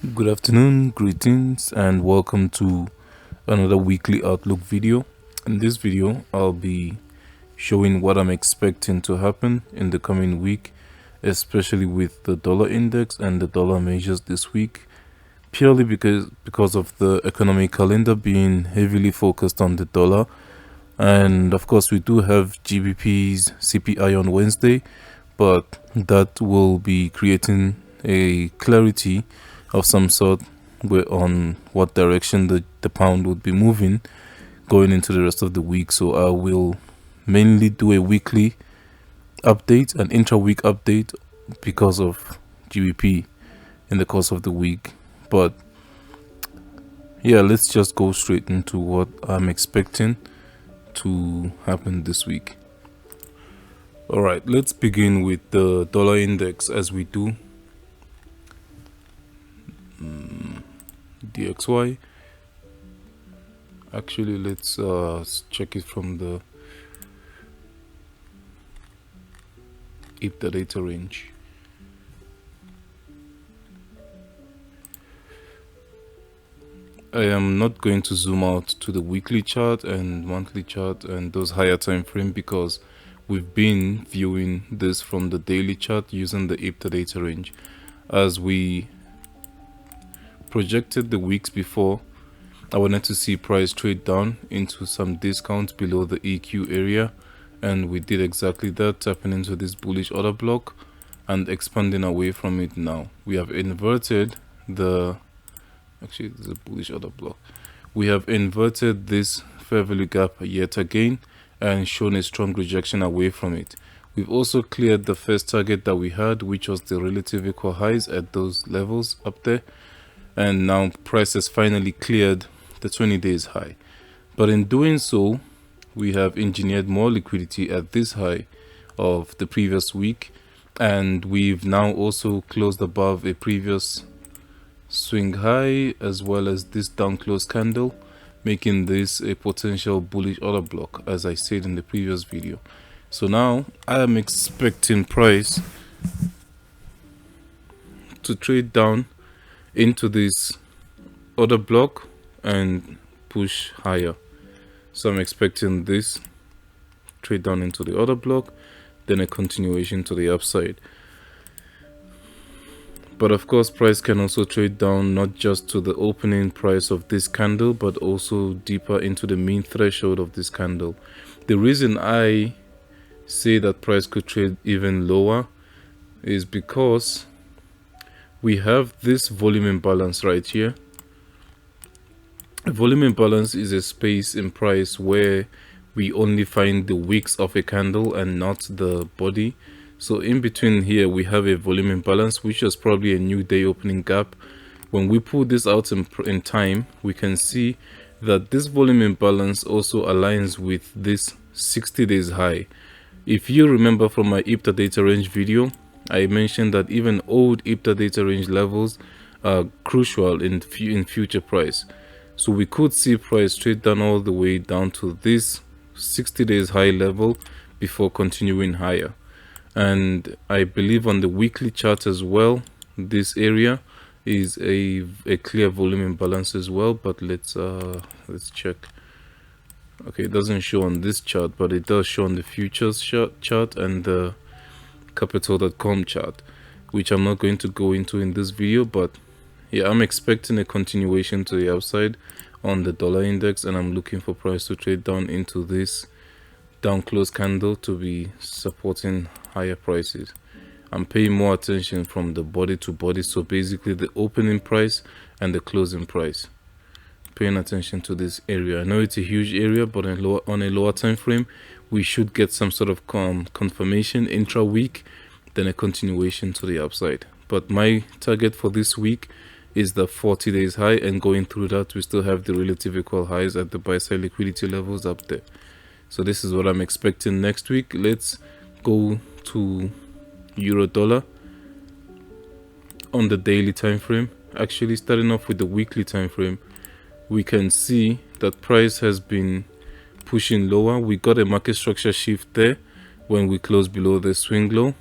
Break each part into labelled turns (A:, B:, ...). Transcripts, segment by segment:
A: Good afternoon, greetings, and welcome to another weekly outlook video. In this video, I'll be showing what I'm expecting to happen in the coming week, especially with the dollar index and the dollar measures this week, purely because of the economic calendar being heavily focused on the dollar. And of course, we do have GBP's CPI on Wednesday, but that will be creating a clarity of some sort on what direction the pound would be moving going into the rest of the week. So I will mainly do a weekly update, an intra-week update, because of GBP in the course of the week. But yeah, let's just go straight into what I'm expecting to happen this week. All right, let's begin with the dollar index as we do. DXY. Actually, let's check it from the IPDA Data Range. I am not going to zoom out to the weekly chart and monthly chart and those higher time frame because we've been viewing this from the daily chart using the IPDA Data Range. As we projected the weeks before, I wanted to see price trade down into some discounts below the EQ area, and we did exactly that, tapping into this bullish order block and expanding away from it. Now we have inverted the bullish order block. We have inverted this fair value gap yet again and shown a strong rejection away from it. We've also cleared the first target that we had, which was the relative equal highs at those levels up there. And now price has finally cleared the 20 days high. But in doing so, we have engineered more liquidity at this high of the previous week. And we've now also closed above a previous swing high as well as this down close candle, making this a potential bullish order block, as I said in the previous video. So now I am expecting price to trade down into this order block and push higher. So I'm expecting this trade down into the order block, then a continuation to the upside. But of course, price can also trade down not just to the opening price of this candle, but also deeper into the mean threshold of this candle. The reason I say that price could trade even lower is because we have this volume imbalance right here. A volume imbalance is a space in price where we only find the wicks of a candle and not the body. So in between here, we have a volume imbalance, which is probably a new day opening gap. When we pull this out in time, we can see that this volume imbalance also aligns with this 60 days high. If you remember from my IPDA data range video, I mentioned that even old IPDA data range levels are crucial in future price. So we could see price trade down all the way down to this 60 days high level before continuing higher. And I believe on the weekly chart as well, this area is a clear volume imbalance as well. But let's check. Okay, it doesn't show on this chart, but it does show on the futures chart and the capital.com chart, which I'm not going to go into in this video. But yeah, I'm expecting a continuation to the upside on the dollar index, and I'm looking for price to trade down into this down close candle to be supporting higher prices. I'm paying more attention from the body to body, so basically the opening price and the closing price, paying attention to this area. I know it's a huge area, but on a lower time frame, we should get some sort of confirmation intra-week, then a continuation to the upside. But my target for this week is the 40 days high, and going through that, we still have the relative equal highs at the buy side liquidity levels up there. So this is what I'm expecting next week. Let's go to euro dollar on the daily time frame. Actually, starting off with the weekly time frame, we can see that price has been pushing lower. We got a market structure shift there when we closed below the swing low,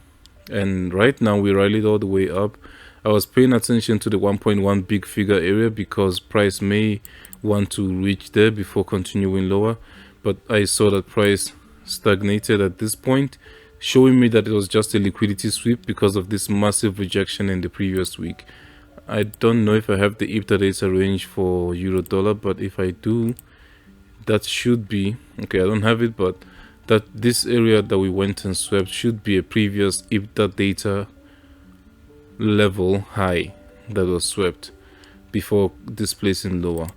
A: and right now we rallied all the way up I was paying attention to the 1.1 big figure area because price may want to reach there before continuing lower, but I saw that price stagnated at this point, showing me that it was just a liquidity sweep because of this massive rejection in the previous week. I don't know if I have the IPDA data range for euro dollar, but if I do, that should be okay. I don't have it, but that this area that we went and swept should be a previous IPDA data level high that was swept before displacing lower.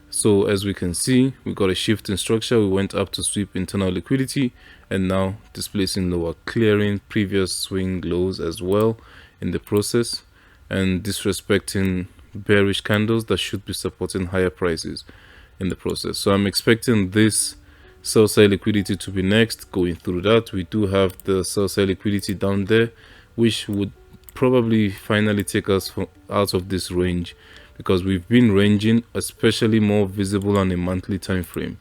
A: So as we can see, we got a shift in structure. We went up to sweep internal liquidity and now displacing lower, clearing previous swing lows as well in the process, and disrespecting bearish candles that should be supporting higher prices in the process. So I'm expecting this sell side liquidity to be next. Going through that, we do have the sell side liquidity down there, which would probably finally take us out of this range, because we've been ranging, especially more visible on a monthly time frame.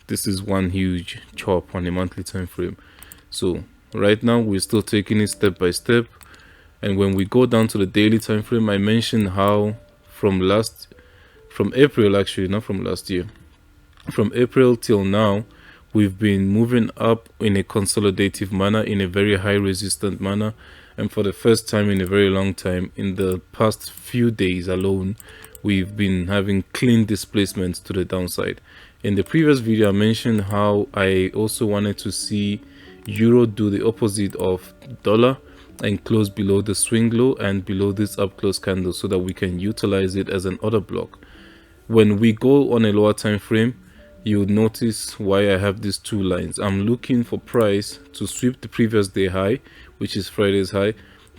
A: This is one huge chop on a monthly time frame. So right now we're still taking it step by step, and when we go down to the daily time frame, I mentioned how from April, actually not from last year, from April till now, we've been moving up in a consolidative manner, in a very high resistant manner. And for the first time in a very long time, in the past few days alone, we've been having clean displacements to the downside. In the previous video, I mentioned how I also wanted to see euro do the opposite of dollar and close below the swing low and below this up close candle, so that we can utilize it as an order block. When we go on a lower time frame, you'll notice why I have these two lines. I'm looking for price to sweep the previous day high, which is Friday's high,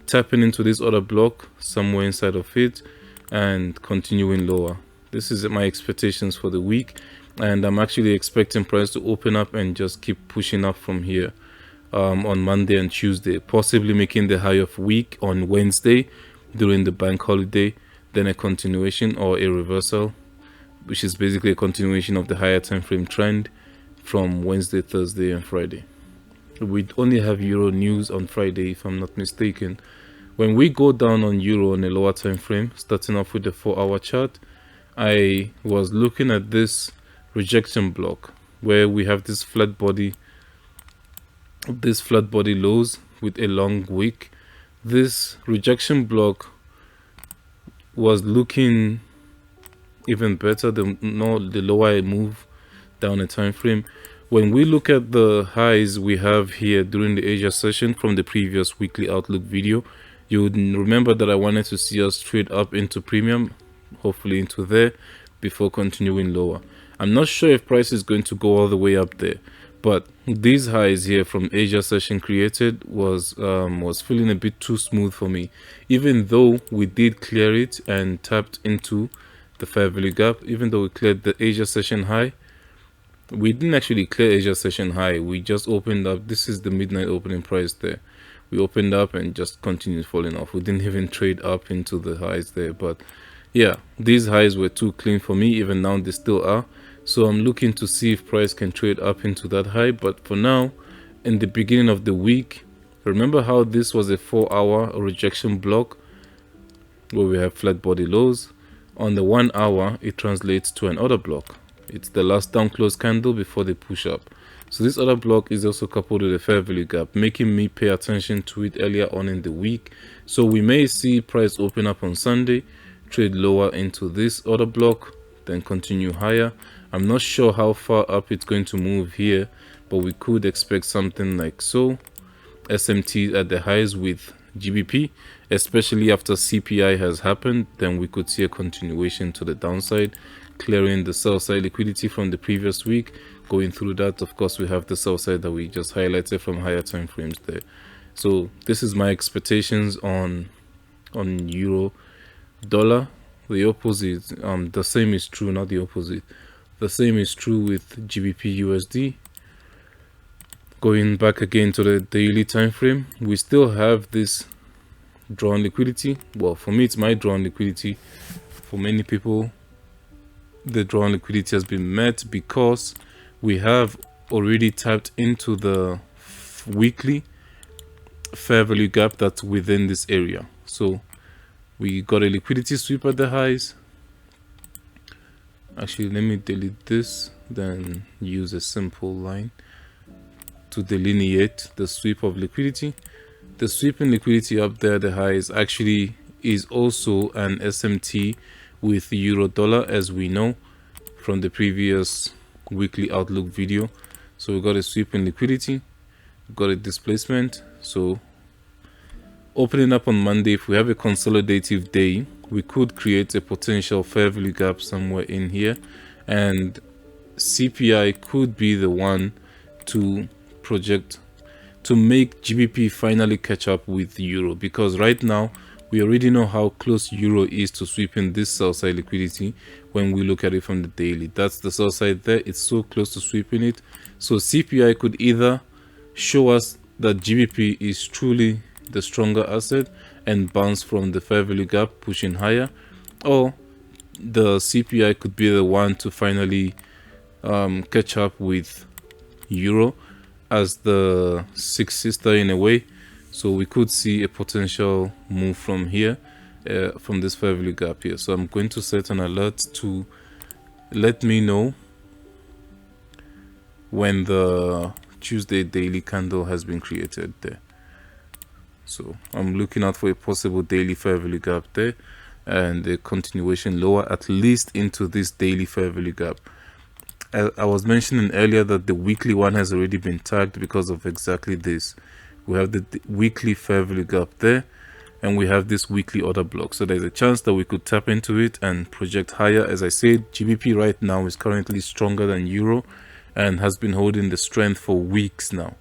A: tapping into this order block somewhere inside of it and continuing lower. This is my expectations for the week, and I'm actually expecting price to open up and just keep pushing up from here on Monday and Tuesday, possibly making the high of week on Wednesday during the bank holiday, then a continuation or a reversal, which is basically a continuation of the higher time frame trend from Wednesday, Thursday and Friday. We only have euro news on Friday, if I'm not mistaken. When we go down on euro on a lower time frame, starting off with the 4-hour chart, I was looking at this rejection block where we have this flat body lows with a long wick. This rejection block was looking even better the lower I move down a time frame. When we look at the highs we have here during the Asia session from the previous weekly outlook video, you would remember that I wanted to see us trade up into premium, hopefully into there, before continuing lower. I'm not sure if price is going to go all the way up there, but these highs here from Asia session created was feeling a bit too smooth for me. Even though we did clear it and tapped into the fair value gap, even though we cleared the Asia session high, we didn't actually clear Asia session high. We just opened up. This is the midnight opening price there. We opened up and just continued falling off. We didn't even trade up into the highs there. But yeah, these highs were too clean for me. Even now they still are. So I'm looking to see if price can trade up into that high. But for now, in the beginning of the week, remember how this was a 4-hour rejection block where we have flat body lows. On the 1 hour, it translates to an order block. It's the last down close candle before they push up. So this order block is also coupled with a fair value gap, making me pay attention to it earlier on in the week. So we may see price open up on Sunday, trade lower into this order block, then continue higher. I'm not sure how far up it's going to move here, but we could expect something like so. SMT at the highs with GBP, especially after CPI has happened, then we could see a continuation to the downside, clearing the sell side liquidity from the previous week. Going through that, of course, we have the sell side that we just highlighted from higher time frames there. So this is my expectations on euro dollar. The opposite, the same is true, not the opposite. The same is true with GBPUSD. Going back again to the daily time frame, we still have this drawn liquidity. Well, for me, it's my drawn liquidity. For many people, the drawn liquidity has been met because we have already tapped into the weekly fair value gap that's within this area. So we got a liquidity sweep at the highs. Actually, let me delete this, then use a simple line to delineate the sweep of liquidity. The sweep in liquidity up there, the highs, actually is also an SMT with euro dollar, as we know from the previous weekly outlook video. So we got a sweep in liquidity, we got a displacement. So opening up on Monday, if we have a consolidative day, we could create a potential fair value gap somewhere in here, and CPI could be the one to project to make GBP finally catch up with euro, because right now we already know how close euro is to sweeping this sell side liquidity. When we look at it from the daily, that's the sell side there, it's so close to sweeping it. So CPI could either show us that GBP is truly the stronger asset and bounce from the fair value gap pushing higher, or the CPI could be the one to finally catch up with euro as the sixth sister in a way. So we could see a potential move from here, from this fair value gap here. So I'm going to set an alert to let me know when the Tuesday daily candle has been created there. So I'm looking out for a possible daily fair value gap there, and a continuation lower, at least into this daily fair value gap. I was mentioning earlier that the weekly one has already been tagged because of exactly this. We have the weekly fair value gap there, and we have this weekly order block. So there's a chance that we could tap into it and project higher. As I said, GBP right now is currently stronger than euro and has been holding the strength for weeks now.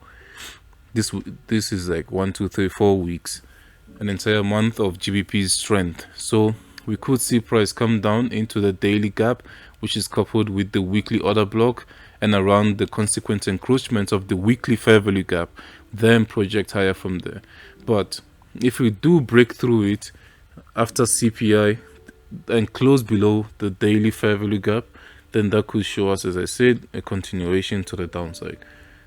A: This is like 1, 2, 3, 4 weeks, an entire month of GBP's strength. So we could see price come down into the daily gap, which is coupled with the weekly order block and around the consequent encroachment of the weekly fair value gap, then project higher from there. But if we do break through it after CPI and close below the daily fair value gap, then that could show us, as I said, a continuation to the downside.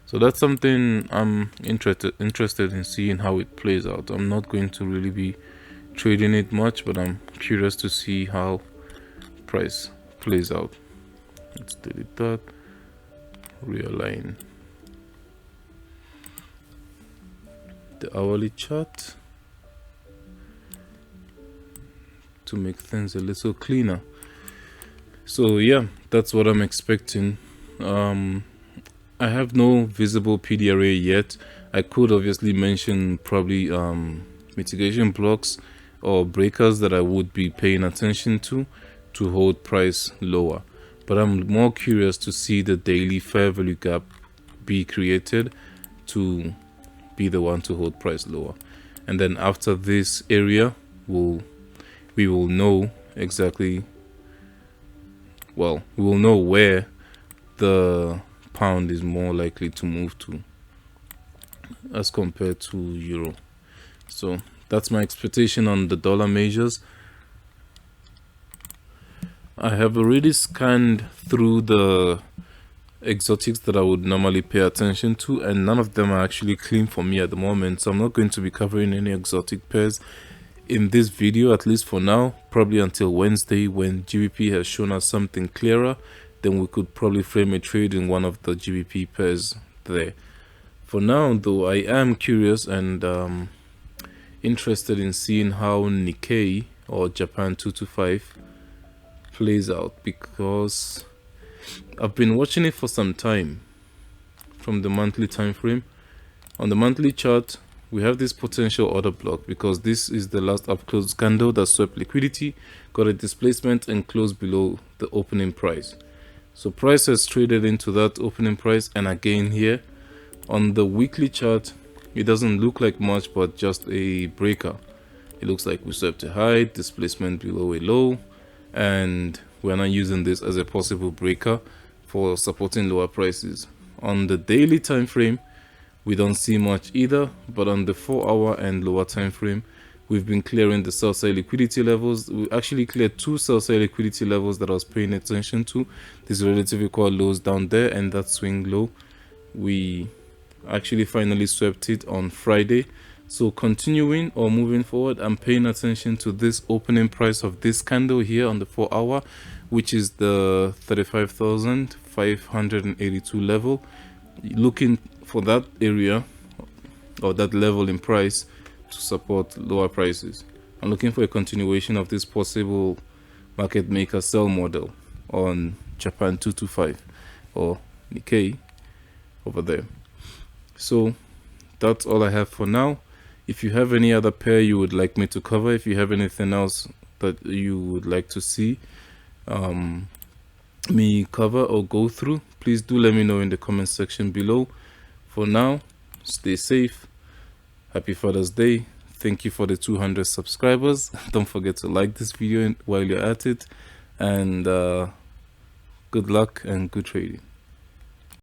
A: So that's something I'm interested in seeing how it plays out. I'm not going to really be trading it much, but I'm curious to see how price plays out. Let's delete that, realign the hourly chart to make things a little cleaner. So yeah, that's what I'm expecting. I have no visible PDRA yet. I could obviously mention probably mitigation blocks or breakers that I would be paying attention to hold price lower, but I'm more curious to see the daily fair value gap be created to be the one to hold price lower. And then after this area, we will know exactly, well, we will know where the pound is more likely to move to as compared to euro. So that's my expectation on the dollar measures. I have already scanned through the exotics that I would normally pay attention to, and none of them are actually clean for me at the moment, so I'm not going to be covering any exotic pairs in this video, at least for now. Probably until Wednesday, when GBP has shown us something clearer, then we could probably frame a trade in one of the GBP pairs there. For now though, I am curious and interested in seeing how Nikkei or Japan 225 plays out, because I've been watching it for some time from the monthly time frame. On the monthly chart, we have this potential order block because this is the last up close candle that swept liquidity, got a displacement and closed below the opening price. So price has traded into that opening price, and again here on the weekly chart, it doesn't look like much but just a breaker. It looks like we swept a high, displacement below a low, and we're not using this as a possible breaker for supporting lower prices. On the daily time frame, we don't see much either, but on the 4-hour and lower time frame, we've been clearing the sell side liquidity levels. We actually cleared 2 sell side liquidity levels that I was paying attention to. This relative equal lows down there and that swing low. We actually finally swept it on Friday. So continuing or moving forward, I'm paying attention to this opening price of this candle here on the 4-hour, which is the 35,582 level. Looking for that area or that level in price to support lower prices. I'm looking for a continuation of this possible market maker sell model on Japan 225 or Nikkei over there. So that's all I have for now. If you have any other pair you would like me to cover, if you have anything else that you would like to see me cover or go through, please do let me know in the comment section below. For now, stay safe. Happy Father's Day. Thank you for the 200 subscribers. Don't forget to like this video while you're at it, and good luck and good trading.